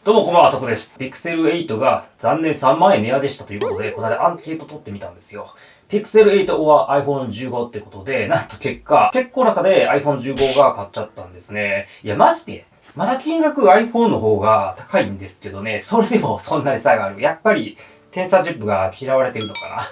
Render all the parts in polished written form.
どうもこんばんは、徳です。Pixel 8が残念3万円値上げしたということで、この間アンケート取ってみたんですよ。Pixel 8 or iPhone 15ってことで、なんと結果、結構な差で iPhone 15が買っちゃったんですね。いや、マジで、まだ金額 iPhone の方が高いんですけどね、それでもそんなに差がある。やっぱり、テンサーチップが嫌われてるのかな。っ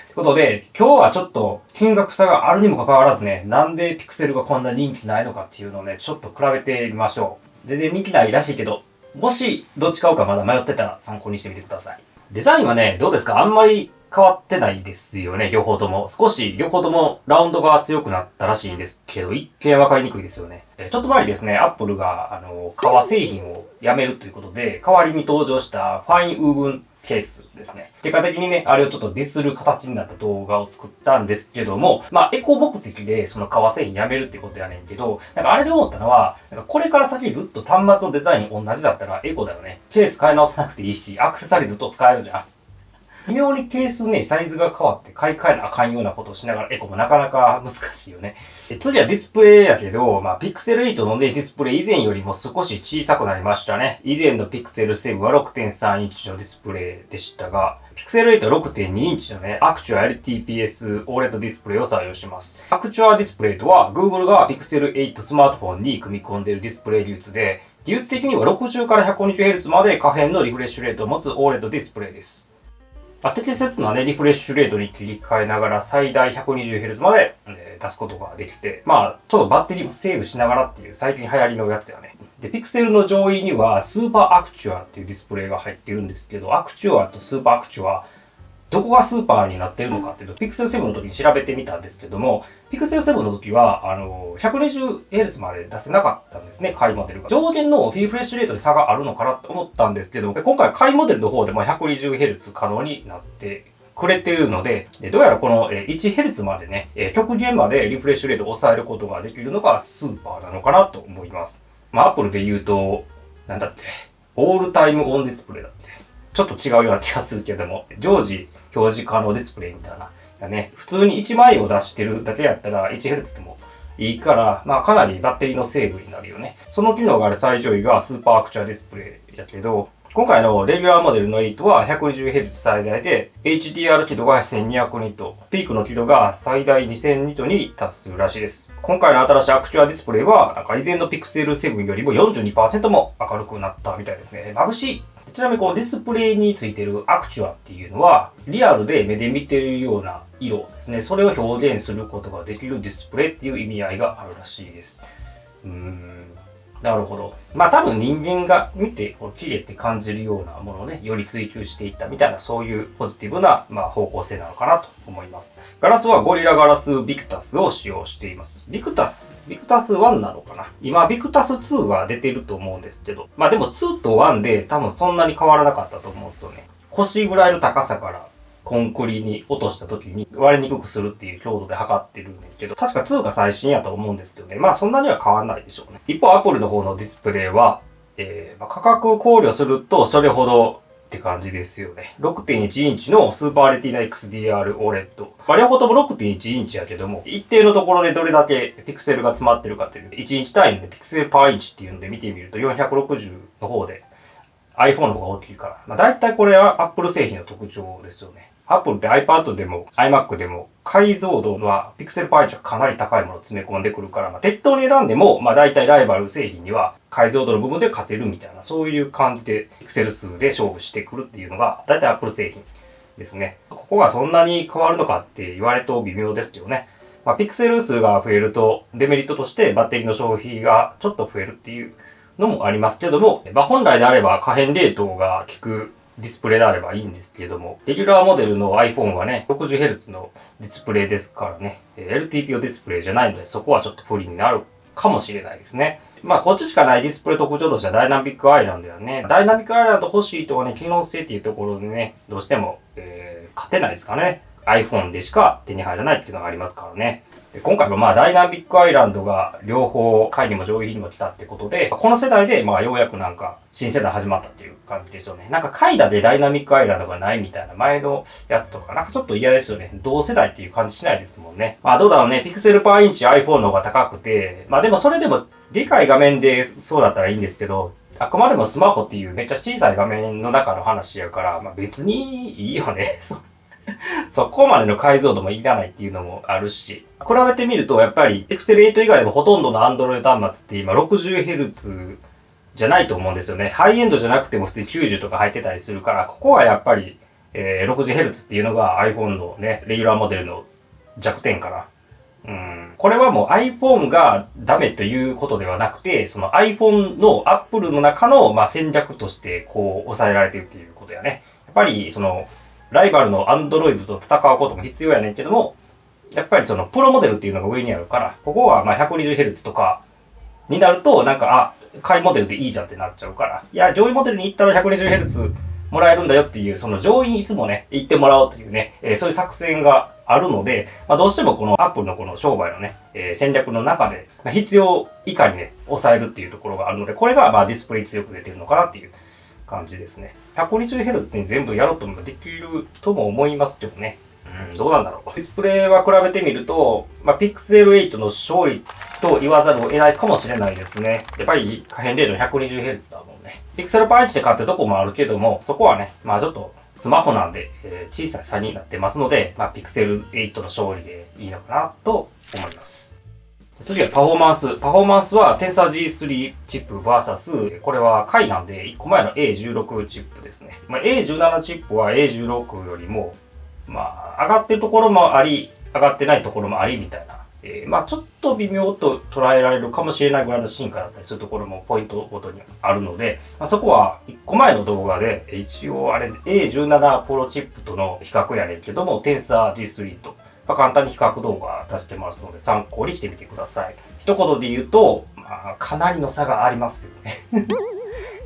てことで、今日はちょっと金額差があるにもかかわらずね、なんで Pixel がこんな人気ないのかっていうのをね、ちょっと比べてみましょう。全然人気ないらしいけど、もしどっち買うかまだ迷ってたら参考にしてみてください。デザインはね、どうですか？あんまり変わってないですよね、両方とも。少し両方ともラウンドが強くなったらしいんですけど、一見わかりにくいですよね。ちょっと前にですね、Apple が革製品をやめるということで、代わりに登場したファインウーブンケースですね。結果的にね、あれをちょっとディスる形になった動画を作ったんですけども、エコ目的でその革製品やめるってことやねんけど、あれで思ったのは、これから先ずっと端末のデザイン同じだったらエコだよね。ケース変え直さなくていいし、アクセサリーずっと使えるじゃん。微妙にケースね、サイズが変わって買い替えなあかんようなことをしながらエコもなかなか難しいよね。次はディスプレイやけど、Pixel 8のね、ディスプレイ以前よりも少し小さくなりましたね。以前の Pixel 7は 6.3 インチのディスプレイでしたが、Pixel 8は 6.2 インチのね、Actua LTPS OLED ディスプレイを採用します。Actua ディスプレイとは、Google が Pixel 8スマートフォンに組み込んでいるディスプレイ技術で、技術的には60から 120Hz まで可変のリフレッシュレートを持つ OLED ディスプレイです。適切なね、リフレッシュレートに切り替えながら最大 120Hz まで出すことができて、ちょっとバッテリーもセーブしながらっていう最近流行りのやつやね。で、ピクセルの上位にはスーパーアクチュアっていうディスプレイが入ってるんですけど、アクチュアとスーパーアクチュア、どこがスーパーになってるのかっていうと、Pixel 7の時に調べてみたんですけども、Pixel 7の時は、120Hz まで出せなかったんですね、買いモデルが。上限のリフレッシュレートで差があるのかなと思ったんですけど、今回買いモデルの方でも 120Hz 可能になってくれているので、どうやらこの 1Hz までね、極限までリフレッシュレートを抑えることができるのがスーパーなのかなと思います。Apple で言うと、なんだって、オールタイムオンディスプレイだって。ちょっと違うような気がするけども、常時表示可能ディスプレイみたいな。ね、普通に1枚を出してるだけやったら 1Hz でもいいから、かなりバッテリーのセーブになるよね。その機能がある最上位がスーパーアクチュアディスプレイやけど、今回のレギュラーモデルの8は 120Hz 最大で、HDR 輝度が1200ニット、ピークの輝度が最大2000ニットに達するらしいです。今回の新しいアクチュアディスプレイは、以前の Pixel 7よりも 42% も明るくなったみたいですね。眩しい。ちなみにこのディスプレイについてるアクチュアっていうのは、リアルで目で見てるような色ですね。それを表現することができるディスプレイっていう意味合いがあるらしいです。なるほど。多分人間が見て綺麗って感じるようなものをね、より追求していったみたいな、そういうポジティブな、方向性なのかなと思います。ガラスはゴリラガラスビクタスを使用しています。ビクタス1なのかな？今、ビクタス2が出てると思うんですけど、でも2と1で多分そんなに変わらなかったと思うんですよね。腰ぐらいの高さからコンクリに落とした時に割れにくくするっていう強度で測ってるんだけど、確か2が最新やと思うんですけどね。そんなには変わらないでしょうね。一方、Apple の方のディスプレイは、価格を考慮するとそれほどって感じですよね。6.1 インチのスーパーレティナ XDR OLED。両方とも 6.1 インチやけども、一定のところでどれだけピクセルが詰まってるかっていう、1インチ単位でピクセルパーインチっていうので見てみると460の方で iPhone の方が大きいから。だいたいこれは Apple 製品の特徴ですよね。Apple って iPad でも iMac でも解像度はピクセルパーインチはかなり高いものを詰め込んでくるから、適当に選んでも、だいたいライバル製品には解像度の部分で勝てるみたいな、そういう感じでピクセル数で勝負してくるっていうのが、だいたい Apple 製品ですね。ここがそんなに変わるのかって言われると微妙ですけどね。ピクセル数が増えると、デメリットとしてバッテリーの消費がちょっと増えるっていうのもありますけども、本来であれば可変レートが効くディスプレイであればいいんですけれども、レギュラーモデルの iPhone はね、60Hz のディスプレイですからね、LTPO ディスプレイじゃないので、そこはちょっと不利になるかもしれないですね。こっちしかないディスプレイ特徴としてはダイナミックアイランドやね。ダイナミックアイランド欲しいとはね、機能性っていうところでね、どうしても、勝てないですかね。iPhone でしか手に入らないっていうのがありますからね。で今回はダイナミックアイランドが両方下位にも上位にも来たってことで、この世代でようやく新世代始まったっていう感じですよね。下位だでダイナミックアイランドがないみたいな前のやつとかちょっと嫌ですよね。同世代っていう感じしないですもんね。どうだろうね。ピクセルパーインチ iPhone の方が高くて、でもそれでもでかい画面でそうだったらいいんですけど、あくまでもスマホっていうめっちゃ小さい画面の中の話やから、まあ別にいいよね。そこまでの解像度もいらないっていうのもあるし、比べてみるとやっぱり Pixel 8以外でもほとんどの Android 端末って今 60Hz じゃないと思うんですよね。ハイエンドじゃなくても普通に90とか入ってたりするから、ここはやっぱり、60Hz っていうのが iPhone のね、レギュラーモデルの弱点かな。これはもう iPhone がダメということではなくて、その iPhone の Apple の中の、まあ、戦略としてこう抑えられてるっていうことやね。やっぱりそのライバルの Android と戦うことも必要やねんけども、やっぱりそのプロモデルっていうのが上にあるから、ここはまあ 120Hz とかになるとなんか、下位モデルでいいじゃんってなっちゃうから、いや、上位モデルに行ったら 120Hz もらえるんだよっていう、その上位にいつもね、行ってもらおうというね、そういう作戦があるので、まあ、どうしてもこの Apple のこの商売のね、戦略の中で、まあ、必要以下にね、抑えるっていうところがあるので、これがまあディスプレイ強く出てるのかなっていう感じですね。120Hz に全部やろうともできるとも思いますけどね。どうなんだろう。ディスプレイは比べてみると、まあ、Pixel 8の勝利と言わざるを得ないかもしれないですね。やっぱり可変レート 120Hz だもんね。Pixel パンチで買ってるとこもあるけども、そこはね、まあちょっとスマホなんで、小さい差になってますので、まあ Pixel 8の勝利でいいのかなと思います。次はパフォーマンス。パフォーマンスは Tensor G3 チップ vs これは回なんで1個前の A16 チップですね。まあ、A17 チップは A16 よりもまあ上がってるところもあり、上がってないところもありみたいな。まあちょっと微妙と捉えられるかもしれないぐらいの進化だったりするところもポイントごとにあるので、まあ、そこは1個前の動画で一応あれ A17 プロチップとの比較やねんけども Tensor G3 と、まあ、簡単に比較動画出してますので参考にしてみてください。一言で言うと、まあ、かなりの差がありますよね。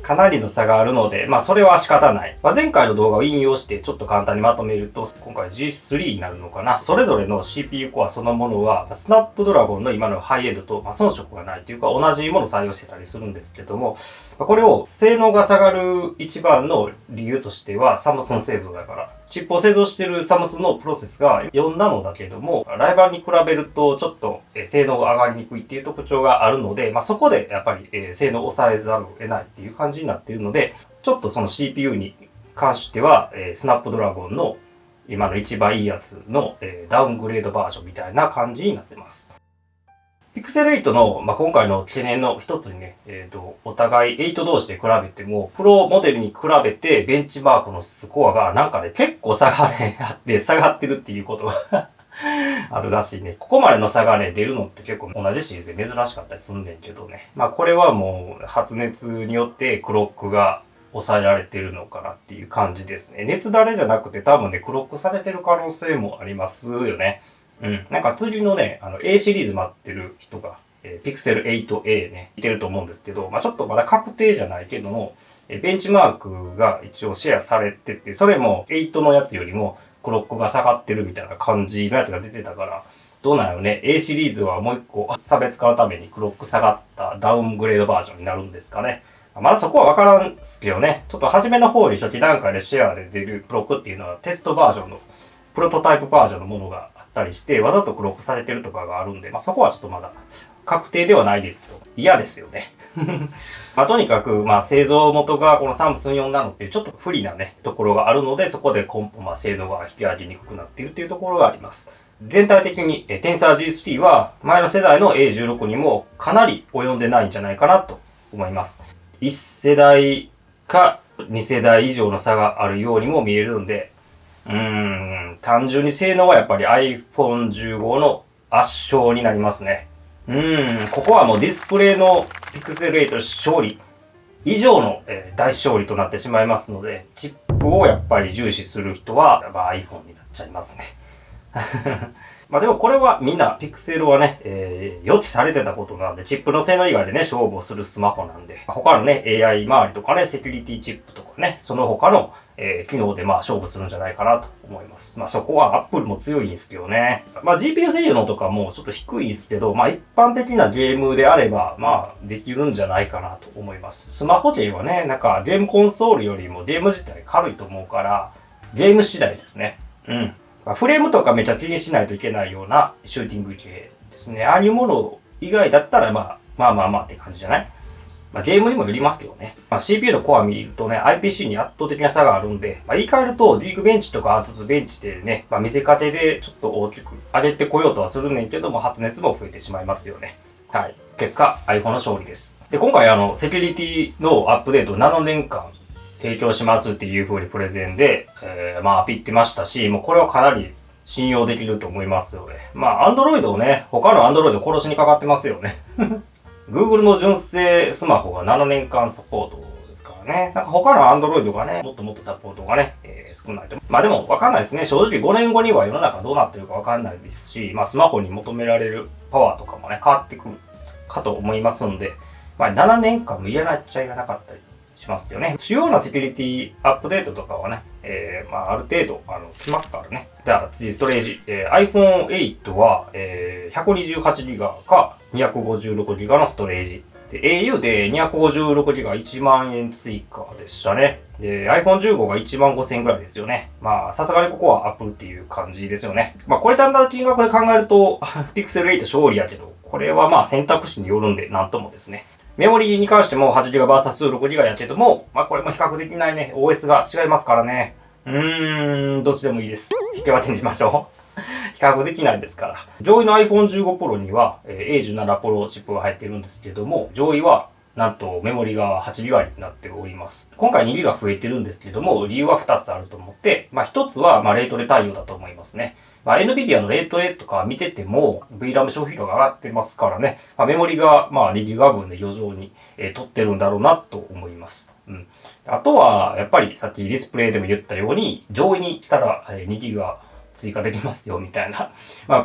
かなりの差があるので、まあそれは仕方ない。まあ、前回の動画を引用してちょっと簡単にまとめると、今回 G3 になるのかな。それぞれの CPU コアそのものは、スナップドラゴンの今のハイエンドと、遜色がないというか同じものを採用してたりするんですけども、これを性能が下がる一番の理由としては、サムスン製造だから。チップを製造しているサムスンのプロセスが4ナノだけども、ライバルに比べるとちょっと性能が上がりにくいっていう特徴があるので、まあ、そこでやっぱり性能を抑えざるを得ないっていう感じになっているので、ちょっとその CPU に関しては、スナップドラゴンの今の一番いいやつのダウングレードバージョンみたいな感じになってます。Pixel 8の、まあ、今回の懸念の一つにね、お互い8同士で比べても、プロモデルに比べてベンチマークのスコアがなんかね、結構差がね、あって下がってるっていうことがあるらしいね。ここまでの差がね、出るのって結構同じシリーズで珍しかったりすんねんけどね。まあこれはもう発熱によってクロックが抑えられてるのかなっていう感じですね。熱だれじゃなくて多分ね、クロックされてる可能性もありますよね。なんか次のね、A シリーズ待ってる人が、Pixel 8A ね、いてると思うんですけど、まあちょっとまだ確定じゃないけども、ベンチマークが一応シェアされてて、それも8のやつよりもクロックが下がってるみたいな感じのやつが出てたから、どうなんやろね。A シリーズはもう一個差別化のためにクロック下がったダウングレードバージョンになるんですかね。まだそこはわからんすけどね。ちょっと初めの方に初期段階でシェアで出るクロックっていうのはテストバージョンの、プロトタイプバージョンのものがたりして、わざとクロックされてるとかがあるんで、まあ、そこはちょっとまだ確定ではないですけど、嫌ですよね。まあ、とにかく、まあ、製造元がこのサムスン4ナノっていうちょっと不利なね、ところがあるので、そこで性能が引き上げにくくなっているというところがあります。全体的にTensor G3 は前の世代の A16 にもかなり及んでないんじゃないかなと思います。1世代か2世代以上の差があるようにも見えるんで、単純に性能はやっぱり iPhone 15の圧勝になりますね。ここはもうディスプレイの Pixel 8勝利以上の、大勝利となってしまいますので、チップをやっぱり重視する人は、iPhone になっちゃいますね。まあでもこれはみんな Pixel はね、予知されてたことなんで、チップの性能以外でね、勝負をするスマホなんで、他のね、AI 周りとかね、セキュリティチップとかね、その他の機能で勝負するんじゃないかなと思います。そこは Apple も強いんですよね。GPU 性能とかもちょっと低いですけど、一般的なゲームであれば、できるんじゃないかなと思います。スマホゲーはね、なんかゲームコンソールよりもゲーム自体軽いと思うから、ゲーム次第ですね。フレームとかめっちゃ気にしないといけないようなシューティング系ですね。ああいうもの以外だったらまあって感じじゃない？ゲームにもよりますけどね。CPU のコア見るとね、IPC に圧倒的な差があるんで、言い換えると、ディークベンチとかアーツベンチでね、見せかけでちょっと大きく上げてこようとはするねんけども、発熱も増えてしまいますよね。はい。結果、iPhone の勝利です。で、今回セキュリティのアップデート7年間提供しますっていう風にプレゼンで、アピってましたし、もうこれはかなり信用できると思いますよね。Android をね、他の Android を殺しにかかってますよね。Google の純正スマホが7年間サポートですからね。なんか他の Android がね、もっともっとサポートがね、少ないと。でもわかんないですね。正直5年後には世の中どうなってるかわかんないですし、スマホに求められるパワーとかもね、変わってくるかと思いますので、7年間もいらないっちゃいらなかったりしますよね。主要なセキュリティアップデートとかはね、ある程度、来ますからね。じゃあ次、ストレージ。iPhone 8は、128GB か 256GB のストレージ。で、au で 256GB 1万円追加でしたね。で、iPhone 15が1万5000円ぐらいですよね。さすがにここは Apple っていう感じですよね。これ単なる金額で考えると、Pixel 8勝利やけど、これは選択肢によるんで、なんともですね。メモリに関しても 8GB vs6GB やけども、これも比較できないね。OS が違いますからね。どっちでもいいです。引き分けにしましょう。比較できないですから。上位の iPhone 15 Pro には A17 Pro チップが入っているんですけども、上位はなんとメモリが 8GB になっております。今回 2GB 増えてるんですけども、理由は2つあると思って、1つはレートレ対応だと思いますね。NVIDIA のレートレとか見てても VRAM 消費量が上がってますからね。メモリが2GB 分で余剰に、取ってるんだろうなと思います。あとは、やっぱりさっきディスプレイでも言ったように、上位に来たら 2GB 追加できますよみたいな、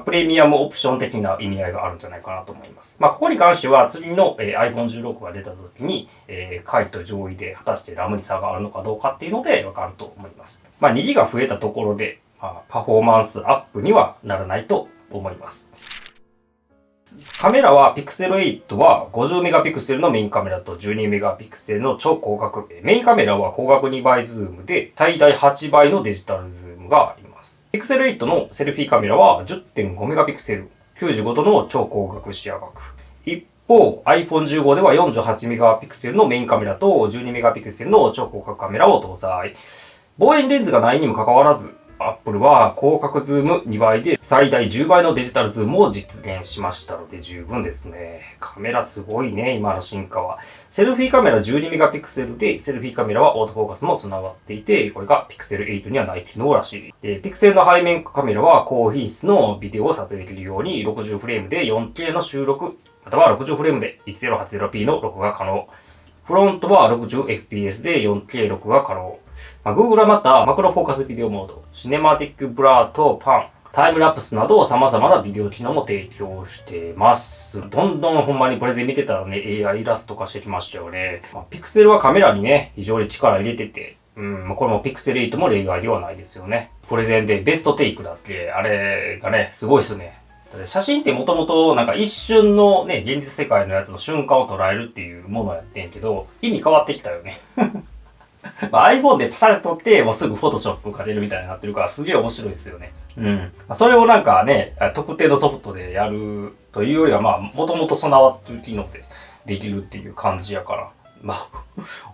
プレミアムオプション的な意味合いがあるんじゃないかなと思います。ここに関しては次の iPhone 16が出た時に、下位と上位で果たしてラムに差があるのかどうかっていうのでわかると思います。2GB が増えたところで、パフォーマンスアップにはならないと思います。カメラは Pixel 8は 50MP のメインカメラと 12MP の超広角。メインカメラは広角2倍ズームで最大8倍のデジタルズームがあります。Pixel 8のセルフィーカメラは 10.5MP、95度の超広角視野角。一方、iPhone 15では 48MP のメインカメラと 12MP の超広角カメラを搭載。望遠レンズがないにもかかわらず、Apple は広角ズーム2倍で最大10倍のデジタルズームを実現しましたので十分ですね。カメラすごいね、今の進化は。セルフィーカメラ 12MP で、セルフィーカメラはオートフォーカスも備わっていて、これが Pixel 8にはない機能らしい。で、Pixel の背面カメラは高品質のビデオを撮影できるように60フレームで 4K の収録、または60フレームで 1080p の録画可能。フロントは 60fps で 4K 録画可能。Google はまたマクロフォーカスビデオモード、シネマティックブラーとパン、タイムラプスなど様々なビデオ機能も提供してます。どんどんほんまにプレゼン見てたらね、AI イラスト化してきましたよね。Pixel はカメラにね、非常に力入れてて、これも Pixel 8も例外ではないですよね。プレゼンでベストテイクだって、あれがね、すごいっすね。写真ってもともとなんか一瞬のね、現実世界のやつの瞬間を捉えるっていうものやってんけど、意味変わってきたよね。iPhone でパシャッと撮ってもうすぐ Photoshop かけるみたいになってるからすげえ面白いですよね。それをなんかね、特定のソフトでやるというよりはもともと備わってる機能でできるっていう感じやから、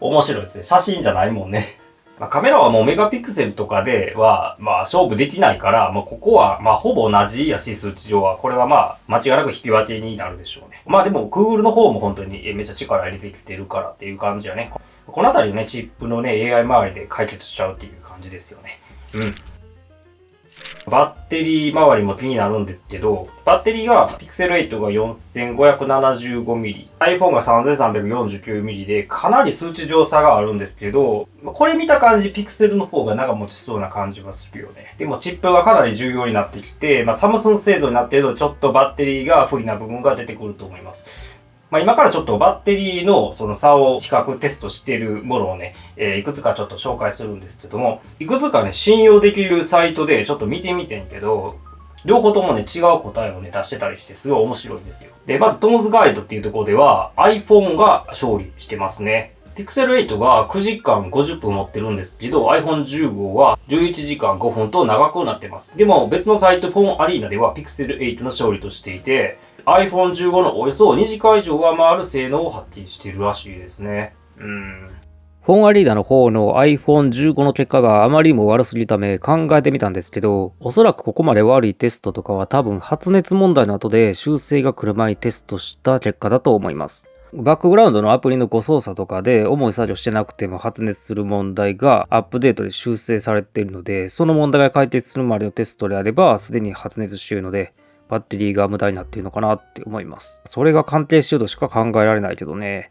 面白いですね。写真じゃないもんね。カメラはもうメガピクセルとかでは、勝負できないから、ここは、ほぼ同じやし、数値上は、これは間違いなく引き分けになるでしょうね。でも、Google の方も本当にめっちゃ力入れてきてるからっていう感じやね。このあたりね、チップのね、AI 周りで解決しちゃうっていう感じですよね。バッテリー周りも気になるんですけど、バッテリーが Pixel 8が 4575mm、iPhone が 3349mm でかなり数値上差があるんですけど、これ見た感じ Pixel の方が長持ちしそうな感じはするよね。でもチップがかなり重要になってきて、サムスン製造になっているとちょっとバッテリーが不利な部分が出てくると思います。今からちょっとバッテリーのその差を比較テストしているものをね、いくつかちょっと紹介するんですけども、いくつかね、信用できるサイトでちょっと見てみてんけど、両方ともね、違う答えをね、出してたりしてすごい面白いんですよ。で、まずトムズガイドっていうところでは iPhone が勝利してますね。Pixel 8が9時間50分持ってるんですけど、iPhone 15は11時間5分と長くなってます。でも別のサイトフォンアリーナでは Pixel 8の勝利としていて、iPhone 15のおよそ2時間以上上回る性能を発揮しているらしいですね。フォンアリーダの方の iPhone 15の結果があまりにも悪すぎるため考えてみたんですけど、おそらくここまで悪いテストとかは多分発熱問題の後で修正が来る前にテストした結果だと思います。バックグラウンドのアプリの誤操作とかで重い作業してなくても発熱する問題がアップデートで修正されているので、その問題が解決するまでのテストであればすでに発熱しているので、バッテリーが無駄になっているのかなって思います。それが鑑定しているとしか考えられないけどね。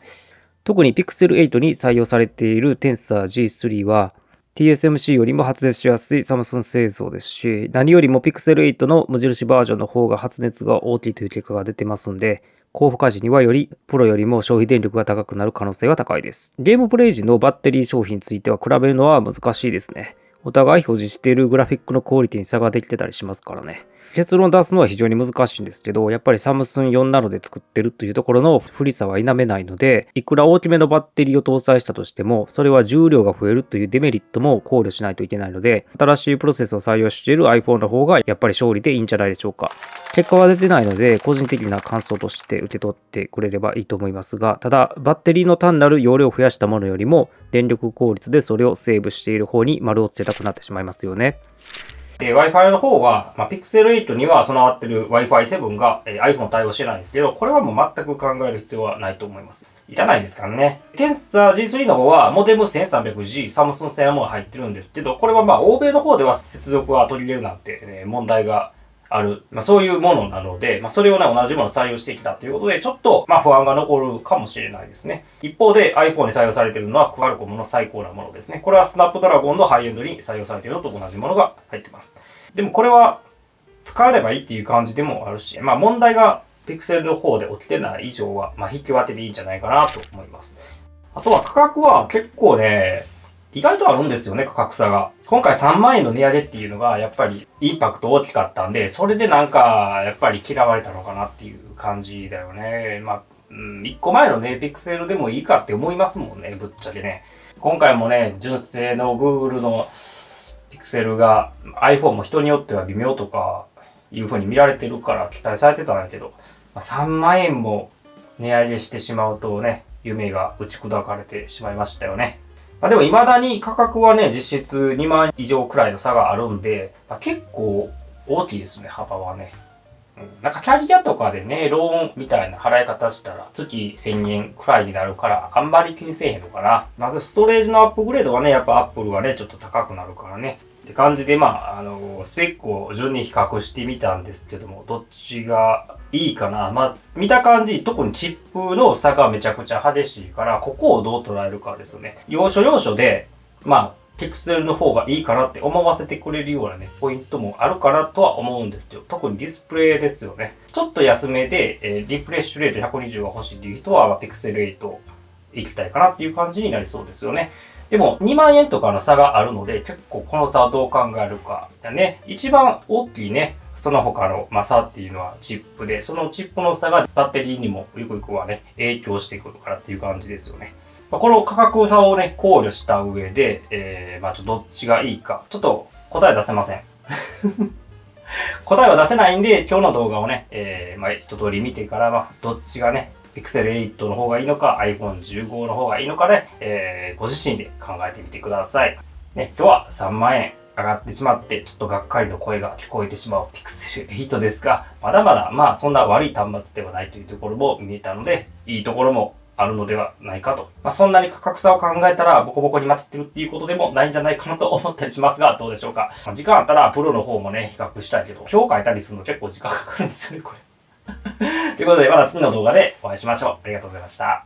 特に Pixel 8に採用されている Tensor G3 は TSMC よりも発熱しやすいサムスン製造ですし、何よりも Pixel 8の無印バージョンの方が発熱が大きいという結果が出てますんで、高負荷時にはよりプロよりも消費電力が高くなる可能性が高いです。ゲームプレイ時のバッテリー消費については比べるのは難しいですね。お互い表示しているグラフィックのクオリティに差ができてたりしますからね。結論を出すのは非常に難しいんですけど、やっぱりサムスン4ナノで作ってるというところの不利さは否めないので、いくら大きめのバッテリーを搭載したとしても、それは重量が増えるというデメリットも考慮しないといけないので、新しいプロセスを採用している iPhone の方がやっぱり勝利でいいんじゃないでしょうか。結果は出てないので、個人的な感想として受け取ってくれればいいと思いますが、ただ、バッテリーの単なる容量を増やしたものよりも、電力効率でそれをセーブしている方に丸をつけたくなってしまいますよね。Wi-Fi の方は、Pixel 8には備わっている Wi-Fi 7が、iPhone 対応してないんですけど、これはもう全く考える必要はないと思います。いらないですからね。Tensor G3 の方は、モデム 1300G、サムスン製のものが入ってるんですけど、これは欧米の方では接続は取り入れるなんて、問題がある、そういうものなので、それをね、同じものを採用してきたということで、ちょっと、不安が残るかもしれないですね。一方で iPhone に採用されているのは、クアルコムの最高なものですね。これはスナップドラゴンのハイエンドに採用されているのと同じものが入っています。でもこれは、使えればいいっていう感じでもあるし、問題が Pixel の方で起きてない以上は、引き分けでいいんじゃないかなと思います。あとは価格は結構ね、意外とあるんですよね、価格差が。今回3万円の値上げっていうのが、やっぱりインパクト大きかったんで、それでやっぱり嫌われたのかなっていう感じだよね。1個前のね、ピクセルでもいいかって思いますもんね、ぶっちゃけね。今回もね、純正の Google のピクセルが iPhone も人によっては微妙とかいう風に見られてるから期待されてたんだけど、3万円も値上げしてしまうとね、夢が打ち砕かれてしまいましたよね。でも未だに価格はね、実質2万以上くらいの差があるんで、結構大きいですね、幅はね。キャリアとかでね、ローンみたいな払い方したら月1000円くらいになるから、あんまり気にせえへんのかな。まずストレージのアップグレードはね、やっぱ Apple はね、ちょっと高くなるからね。って感じで、スペックを順に比較してみたんですけども、どっちがいいかな。見た感じ、特にチップの差がめちゃくちゃ激しいから、ここをどう捉えるかですよね。要所要所で、ピクセルの方がいいかなって思わせてくれるようなね、ポイントもあるかなとは思うんですけど、特にディスプレイですよね。ちょっと安めで、リフレッシュレート120が欲しいっていう人は、ピクセル8行きたいかなっていう感じになりそうですよね。でも2万円とかの差があるので、結構この差はどう考えるかだね。一番大きいね、その他の差っていうのはチップで、そのチップの差がバッテリーにもゆくゆくはね、影響してくるからっていう感じですよね。この価格差をね、考慮した上で、どっちがいいか、ちょっと答え出せません。答えは出せないんで、今日の動画をね、一通り見てから、どっちがね、Pixel 8の方がいいのか、iPhone 15の方がいいのかで、ご自身で考えてみてください。ね、今日は3万円上がってしまって、ちょっとがっかりの声が聞こえてしまう Pixel 8ですが、まだまだ、そんな悪い端末ではないというところも見えたので、いいところもあるのではないかと。そんなに価格差を考えたらボコボコに負けてるっていうことでもないんじゃないかなと思ったりしますが、どうでしょうか。時間あったらプロの方もね、比較したいけど、表書いたりするの結構時間かかるんですよね、これ。ということで、また次の動画でお会いしましょう。ありがとうございました。